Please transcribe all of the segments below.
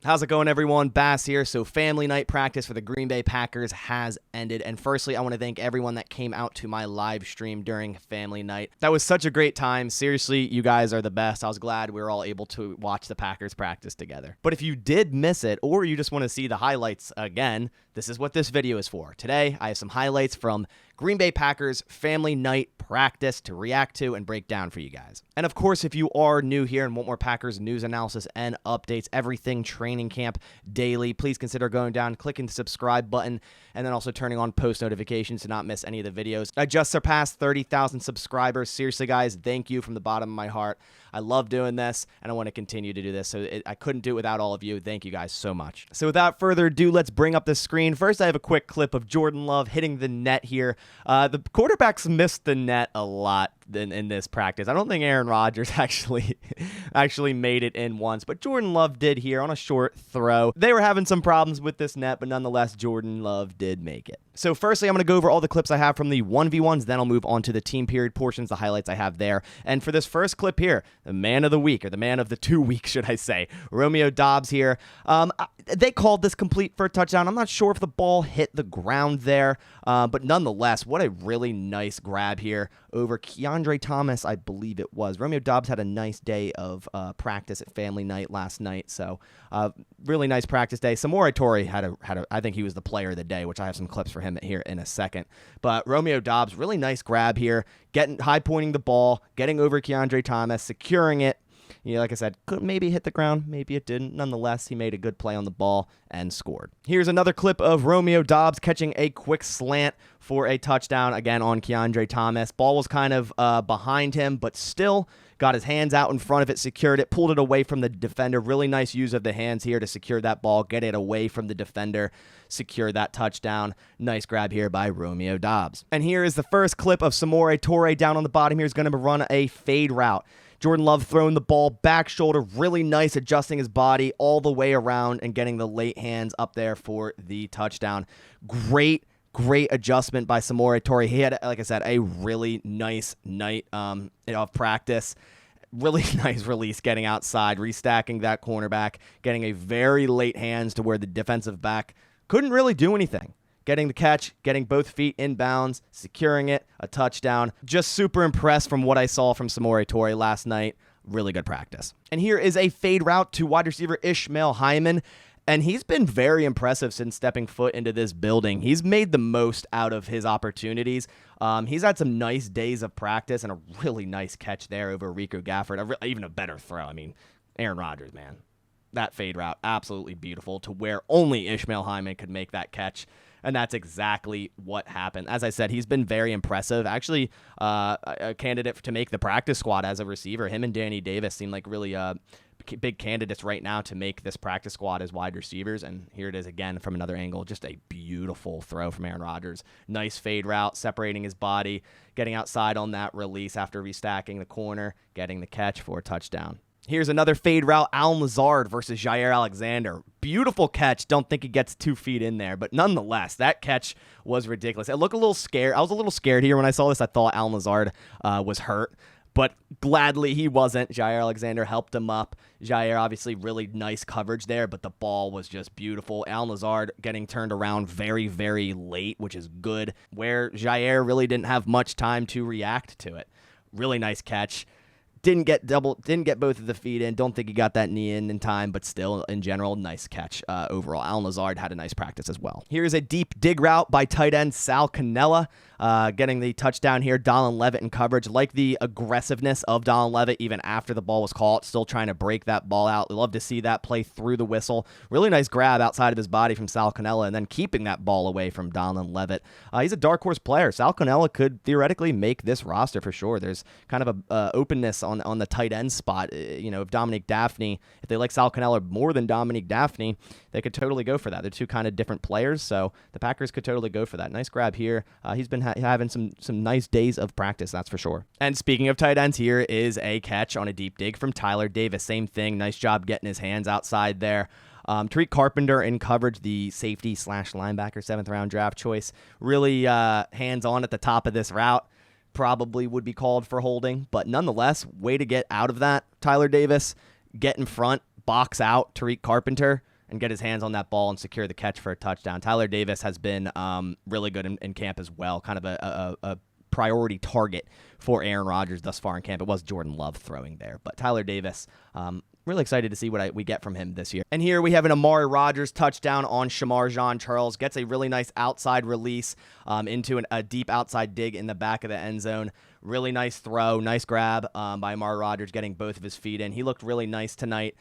How's it going, everyone? Bass here. So family night practice for the Green Bay Packers has ended. And firstly, I want to thank everyone that came out to my live stream during family night. That was such a great time. Seriously, you guys are the best. I was glad we were all able to watch the Packers practice together. But if you did miss it, or you just want to see the highlights again, this is what this video is for. Today, I have some highlights from Green Bay Packers family night practice to react to and break down for you guys. And of course, if you are new here and want more Packers news analysis and updates, everything training camp daily, please consider going down, clicking the subscribe button, and then also turning on post notifications to not miss any of the videos. I just surpassed 30,000 subscribers. Seriously, guys, thank you from the bottom of my heart. I love doing this, and I want to continue to do this. So I couldn't do it without all of you. Thank you guys so much. So without further ado, let's bring up the screen. First, I have a quick clip of Jordan Love hitting the net here. The quarterbacks missed the net a lot in this practice. I don't think Aaron Rodgers actually made it in once, but Jordan Love did here on a short throw. They were having some problems with this net, but nonetheless, Jordan Love did make it. So firstly, I'm going to go over all the clips I have from the 1v1s, then I'll move on to the team period portions, the highlights I have there. And for this first clip here, the man of the week, or the man of the 2 weeks, should I say, Romeo Doubs here. They called this complete for a touchdown. I'm not sure if the ball hit the ground there, but nonetheless, what a really nice grab here over Keandre Thomas, I believe it was. Romeo Doubs had a nice day of practice at family night last night, so really nice practice day. Samori Toure had I think he was the player of the day, which I have some clips for him here in a second. But Romeo Doubs, really nice grab here, high pointing the ball, getting over Keandre Thomas, securing it. You know, like I said, could maybe hit the ground, maybe it didn't. Nonetheless, he made a good play on the ball and scored. Here's another clip of Romeo Doubs catching a quick slant for a touchdown, again on Keandre Thomas. Ball was kind of behind him, but still got his hands out in front of it, secured it, pulled it away from the defender. Really nice use of the hands here to secure that ball, get it away from the defender, secure that touchdown. Nice grab here by Romeo Doubs. And here is the first clip of Samori Toure down on the bottom here. He's going to run a fade route. Jordan Love throwing the ball back shoulder, really nice, adjusting his body all the way around and getting the late hands up there for the touchdown. Great adjustment by Samori Toure. He had, like I said, a really nice night of practice. Really nice release, getting outside, restacking that cornerback, getting a very late hands to where the defensive back couldn't really do anything. Getting the catch, getting both feet in bounds, securing it, a touchdown. Just super impressed from what I saw from Samori Toure last night. Really good practice. And here is a fade route to wide receiver Ishmael Hyman. And he's been very impressive since stepping foot into this building. He's made the most out of his opportunities. He's had some nice days of practice and a really nice catch there over Rico Gafford. Even a better throw. I mean, Aaron Rodgers, man. That fade route, absolutely beautiful to where only Ishmael Hyman could make that catch. And that's exactly what happened. As I said, he's been very impressive. Actually, a candidate to make the practice squad as a receiver. Him and Danny Davis seem like really big candidates right now to make this practice squad as wide receivers. And here it is again from another angle. Just a beautiful throw from Aaron Rodgers. Nice fade route, separating his body, getting outside on that release after restacking the corner, getting the catch for a touchdown. Here's another fade route, Allen Lazard versus Jair Alexander. Beautiful catch. Don't think he gets 2 feet in there, but nonetheless, that catch was ridiculous. I looked a little scared. I was a little scared here when I saw this. I thought Allen Lazard was hurt, but gladly he wasn't. Jair Alexander helped him up. Jair, obviously, really nice coverage there, but the ball was just beautiful. Allen Lazard getting turned around very, very late, which is good, where Jair really didn't have much time to react to it. Really nice catch. Didn't get both of the feet in. Don't think he got that knee in time, but still, in general, nice catch overall. Allen Lazard had a nice practice as well. Here's a deep dig route by tight end Sal Cannella, getting the touchdown here. Donald Levitt in coverage. Like the aggressiveness of Donald Levitt even after the ball was caught, still trying to break that ball out. Love to see that play through the whistle. Really nice grab outside of his body from Sal Cannella, and then keeping that ball away from Donald Levitt. He's a dark horse player. Sal Cannella could theoretically make this roster for sure. There's kind of a openness on the tight end spot. You know, if Dominique Daphne, if they like Sal Cannella more than Dominique Daphne, they could totally go for that. They're two kind of different players, so the Packers could totally go for that. Nice grab here. He's been having some nice days of practice, that's for sure. And speaking of tight ends, here is a catch on a deep dig from Tyler Davis. Same thing. Nice job getting his hands outside there. Tariq Carpenter in coverage, the safety / linebacker, 7th round draft choice. Really hands-on at the top of this route. Probably would be called for holding, but nonetheless, way to get out of that. Tyler Davis, get in front, box out Tariq Carpenter. and get his hands on that ball and secure the catch for a touchdown. Tyler Davis has been really good in camp as well, kind of a priority target for Aaron Rodgers thus far in camp. It was Jordan Love throwing there, but Tyler Davis, really excited to see what we get from him this year. And here we have an Amari Rodgers touchdown on Shamar Jean-Charles. Gets a really nice outside release into a deep outside dig in the back of the end zone. Really nice throw, nice grab by Amari Rodgers, getting both of his feet in. He looked really nice tonight.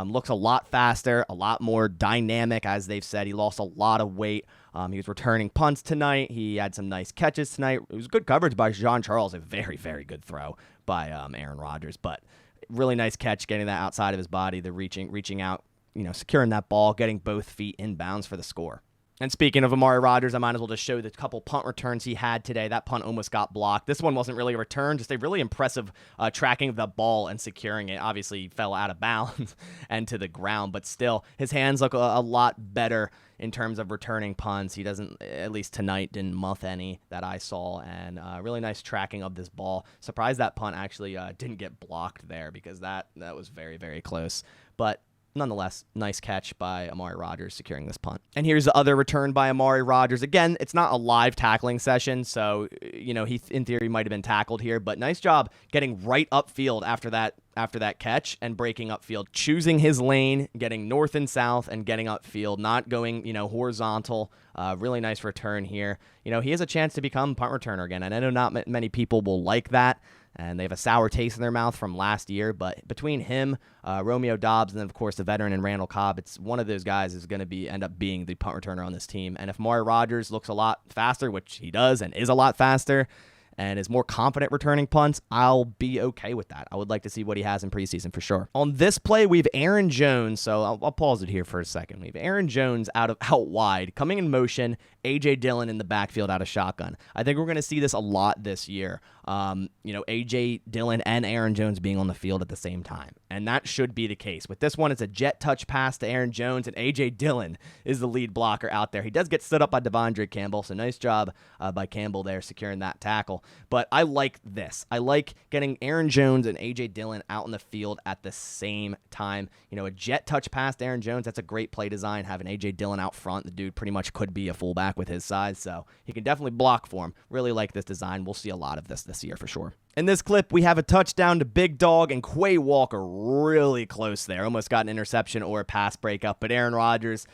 Looks a lot faster, a lot more dynamic, as they've said. He lost a lot of weight. He was returning punts tonight. He had some nice catches tonight. It was good coverage by Jean-Charles. A very, very good throw by Aaron Rodgers, but really nice catch, getting that outside of his body, the reaching out, securing that ball, getting both feet in bounds for the score. And speaking of Amari Rodgers, I might as well just show the couple punt returns he had today. That punt almost got blocked. This one wasn't really a return, just a really impressive tracking of the ball and securing it. Obviously, he fell out of bounds and to the ground, but still, his hands look a lot better in terms of returning punts. He doesn't, at least tonight, didn't muff any that I saw, and really nice tracking of this ball. Surprised that punt actually didn't get blocked there, because that was very, very close. But nonetheless, nice catch by Amari Rodgers securing this punt. And here's the other return by Amari Rodgers. Again, it's not a live tackling session, so he in theory might have been tackled here, but nice job getting right upfield after that catch and breaking upfield, choosing his lane, getting north and south and getting upfield, not going horizontal. Really nice return here. He has a chance to become punt returner again, and I know not many people will like that, and they have a sour taste in their mouth from last year, but between him, Romeo Doubs, and then, of course, the veteran and Randall Cobb, it's one of those guys is going to end up being the punt returner on this team. And if Amari Rodgers looks a lot faster, which he does and is a lot faster, and is more confident returning punts, I'll be okay with that. I would like to see what he has in preseason for sure. On this play, we have Aaron Jones, so I'll pause it here for a second. We have Aaron Jones out wide, coming in motion, A.J. Dillon in the backfield out of shotgun. I think we're going to see this a lot this year. A.J. Dillon and Aaron Jones being on the field at the same time, and that should be the case. With this one, it's a jet touch pass to Aaron Jones, and A.J. Dillon is the lead blocker out there. He does get stood up by Devondre Campbell, so nice job by Campbell there securing that tackle. But I like this. I like getting Aaron Jones and A.J. Dillon out in the field at the same time. A jet touch pass to Aaron Jones, that's a great play design. Having A.J. Dillon out front, the dude pretty much could be a fullback with his size, so he can definitely block for him. Really like this design. We'll see a lot of this year for sure. In this clip, we have a touchdown to Big Dog and Quay Walker really close there. Almost got an interception or a pass breakup, but Aaron Rodgers,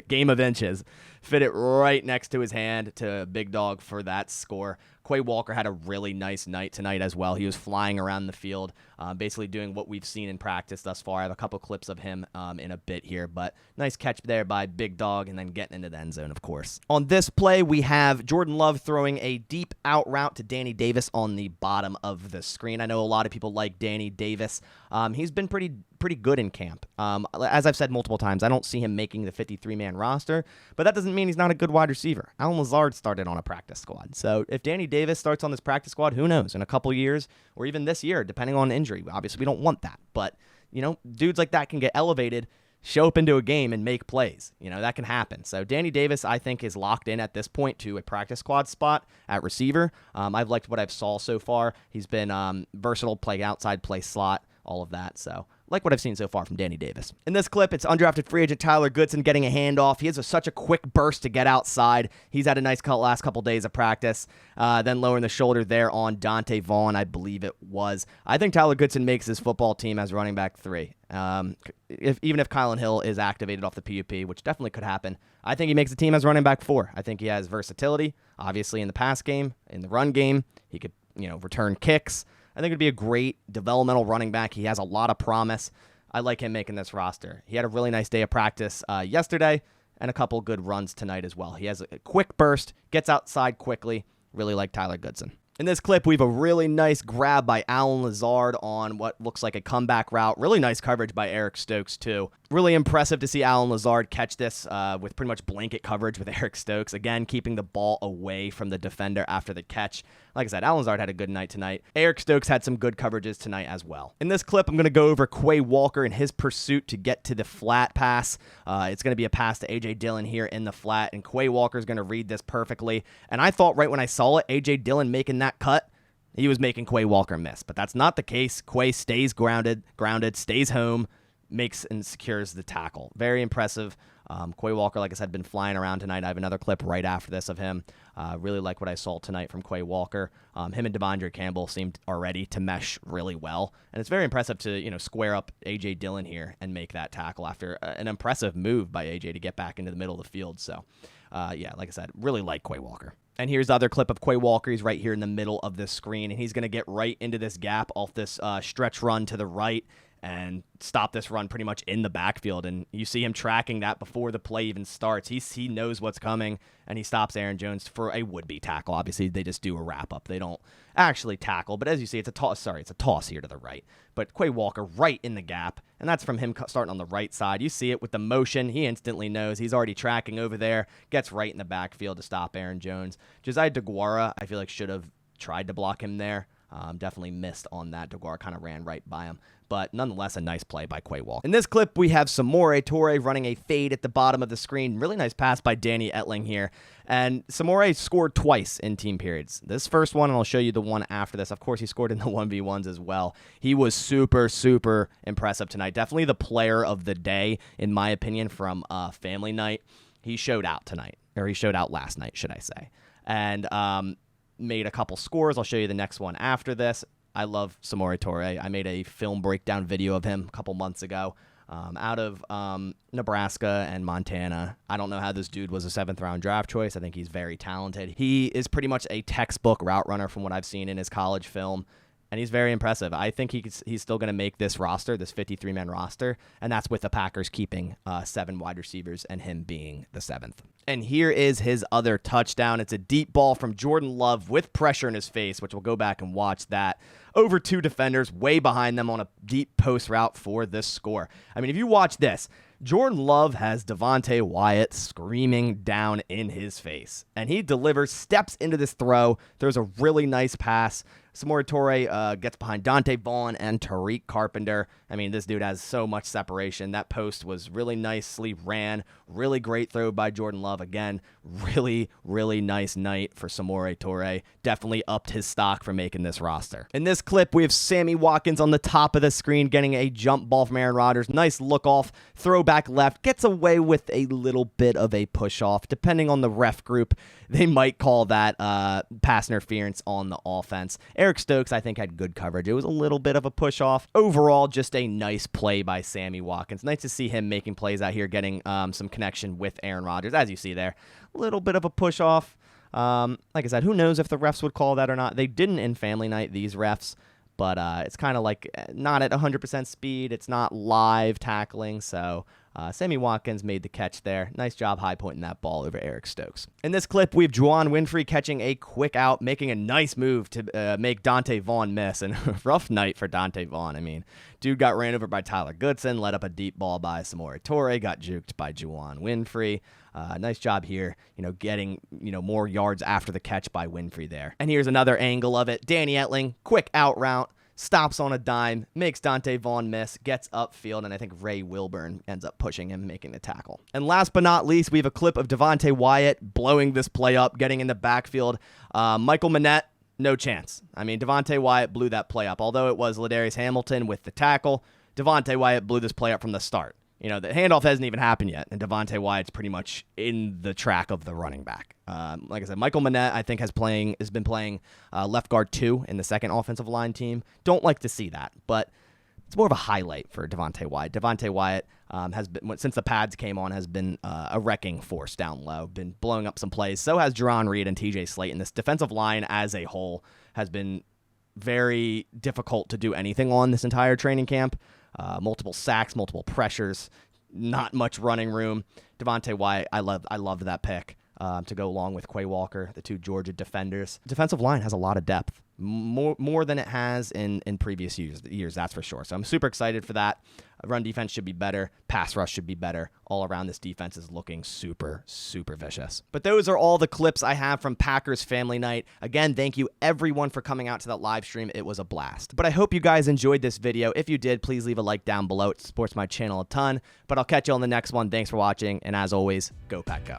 game of inches, fit it right next to his hand to Big Dog for that score. Quay Walker had a really nice night tonight as well. He was flying around the field, basically doing what we've seen in practice thus far. I have a couple clips of him in a bit here, but nice catch there by Big Dog and then getting into the end zone, of course. On this play, we have Jordan Love throwing a deep out route to Danny Davis on the bottom of the screen. I know a lot of people like Danny Davis. He's been pretty good in camp. As I've said multiple times, I don't see him making the 53-man roster, but that doesn't mean he's not a good wide receiver. Allen Lazard started on a practice squad. So if Danny Davis starts on this practice squad, who knows, in a couple years or even this year, depending on injury. Obviously, we don't want that. But, dudes like that can get elevated, show up into a game, and make plays. That can happen. So Danny Davis, I think, is locked in at this point to a practice squad spot at receiver. I've liked what I've saw so far. He's been versatile, play outside, play slot, all of that. So like what I've seen so far from Danny Davis. In this clip, it's undrafted free agent Tyler Goodson getting a handoff. He has such a quick burst to get outside. He's had a nice last couple days of practice. Then lowering the shoulder there on Dante Vaughn, I believe it was. I think Tyler Goodson makes his football team as running back 3. Even if Kylan Hill is activated off the PUP, which definitely could happen, I think he makes the team as running back 4. I think he has versatility, obviously, in the pass game, in the run game. He could, return kicks. I think it'd be a great developmental running back. He has a lot of promise. I like him making this roster. He had a really nice day of practice yesterday and a couple good runs tonight as well. He has a quick burst, gets outside quickly. Really like Tyler Goodson. In this clip, we have a really nice grab by Allen Lazard on what looks like a comeback route. Really nice coverage by Eric Stokes, too. Really impressive to see Allen Lazard catch this with pretty much blanket coverage with Eric Stokes. Again, keeping the ball away from the defender after the catch. Like I said, Allen Lazard had a good night tonight. Eric Stokes had some good coverages tonight as well. In this clip, I'm going to go over Quay Walker and his pursuit to get to the flat pass. It's going to be a pass to A.J. Dillon here in the flat, and Quay Walker is going to read this perfectly. And I thought right when I saw it, A.J. Dillon making that cut, he was making Quay Walker miss. But that's not the case. Quay stays grounded, stays home, makes and secures the tackle. Very impressive. Quay Walker, like I said, been flying around tonight. I have another clip right after this of him. Really like what I saw tonight from Quay Walker. Him and Devondre Campbell seemed already to mesh really well. And it's very impressive to, square up A.J. Dillon here and make that tackle after an impressive move by A.J. to get back into the middle of the field. So, yeah, like I said, really like Quay Walker. And here's the other clip of Quay Walker. He's right here in the middle of this screen, and he's going to get right into this gap off this stretch run to the right and stop this run pretty much in the backfield. And you see him tracking that before the play even starts. He knows what's coming, and he stops Aaron Jones for a would-be tackle. Obviously, they just do a wrap-up. They don't actually tackle. But as you see, it's a toss here to the right. But Quay Walker right in the gap, and that's from him starting on the right side. You see it with the motion. He instantly knows. He's already tracking over there, gets right in the backfield to stop Aaron Jones. Josiah DeGuara, I feel like, should have tried to block him there. Definitely missed on that. DeGuara kind of ran right by him. But nonetheless, a nice play by Quay Walker. In this clip, we have Samori Toure running a fade at the bottom of the screen. Really nice pass by Danny Etling here. And Samori scored twice in team periods. This first one, and I'll show you the one after this. Of course, he scored in the 1v1s as well. He was super, super impressive tonight. Definitely the player of the day, in my opinion, from Family Night. He showed out tonight. Or he showed out last night, should I say. And made a couple scores. I'll show you the next one after this. I love Samori Toure. I made a film breakdown video of him a couple months ago out of Nebraska and Montana. I don't know how this dude was a 7th-round draft choice. I think he's very talented. He is pretty much a textbook route runner from what I've seen in his college film, and he's very impressive. I think he's still going to make this roster, this 53-man roster, and that's with the Packers keeping 7 wide receivers and him being the 7th. And here is his other touchdown. It's a deep ball from Jordan Love with pressure in his face, which we'll go back and watch that. Over 2 defenders, way behind them on a deep post route for this score. I mean, if you watch this, Jordan Love has Devontae Wyatt screaming down in his face. And he delivers, steps into this throw, throws a really nice pass. Samori Toure gets behind Dante Vaughn and Tariq Carpenter. I mean, this dude has so much separation. That post was really nicely ran. Really great throw by Jordan Love. Again, really, really nice night for Samori Toure. Definitely upped his stock for making this roster. In this clip, we have Sammy Watkins on the top of the screen getting a jump ball from Aaron Rodgers. Nice look off, throw back left. Gets away with a little bit of a push off. Depending on the ref group, they might call that pass interference on the offense. Eric Stokes, I think, had good coverage. It was a little bit of a push off. Overall, just a nice play by Sammy Watkins. Nice to see him making plays out here, getting some connection with Aaron Rodgers. As you see there, a little bit of a push off. Like I said, who knows if the refs would call that or not. They didn't in Family Night, these refs, but it's kind of like not at 100% speed. It's not live tackling, so Sammy Watkins made the catch there. Nice job high pointing that ball over Eric Stokes. In this clip, we have Juwan Winfrey catching a quick out, making a nice move to make Dante Vaughn miss. And rough night for Dante Vaughn. I mean, dude got ran over by Tyler Goodson, led up a deep ball by Samori Toure, got juked by Juwan Winfrey. Nice job here, getting, more yards after the catch by Winfrey there. And here's another angle of it. Danny Etling, quick out route. Stops on a dime, makes Dante Vaughn miss, gets upfield, and I think Ray Wilburn ends up pushing him, making the tackle. And last but not least, we have a clip of Devontae Wyatt blowing this play up, getting in the backfield. Michael Manette, no chance. I mean, Devontae Wyatt blew that play up. Although it was Ladarius Hamilton with the tackle, Devontae Wyatt blew this play up from the start. The handoff hasn't even happened yet, and Devontae Wyatt's pretty much in the track of the running back. Like I said, Michael Manette, I think, has been playing left guard 2 in the second offensive line team. Don't like to see that, but it's more of a highlight for Devontae Wyatt. Devontae Wyatt has been, since the pads came on, has been a wrecking force down low, been blowing up some plays. So has Jerron Reed and TJ Slayton. This defensive line as a whole has been very difficult to do anything on this entire training camp. Multiple sacks, multiple pressures, not much running room. Devontae Wyatt, I loved that pick to go along with Quay Walker, the 2 Georgia defenders. Defensive line has a lot of depth, more than it has in previous years, that's for sure. So I'm super excited for that. Run defense should be better. Pass rush should be better. All around, this defense is looking super, super vicious. But those are all the clips I have from Packers Family Night. Again, thank you everyone for coming out to that live stream. It was a blast. But I hope you guys enjoyed this video. If you did, please leave a like down below. It supports my channel a ton. But I'll catch you on the next one. Thanks for watching. And as always, go Pack Go.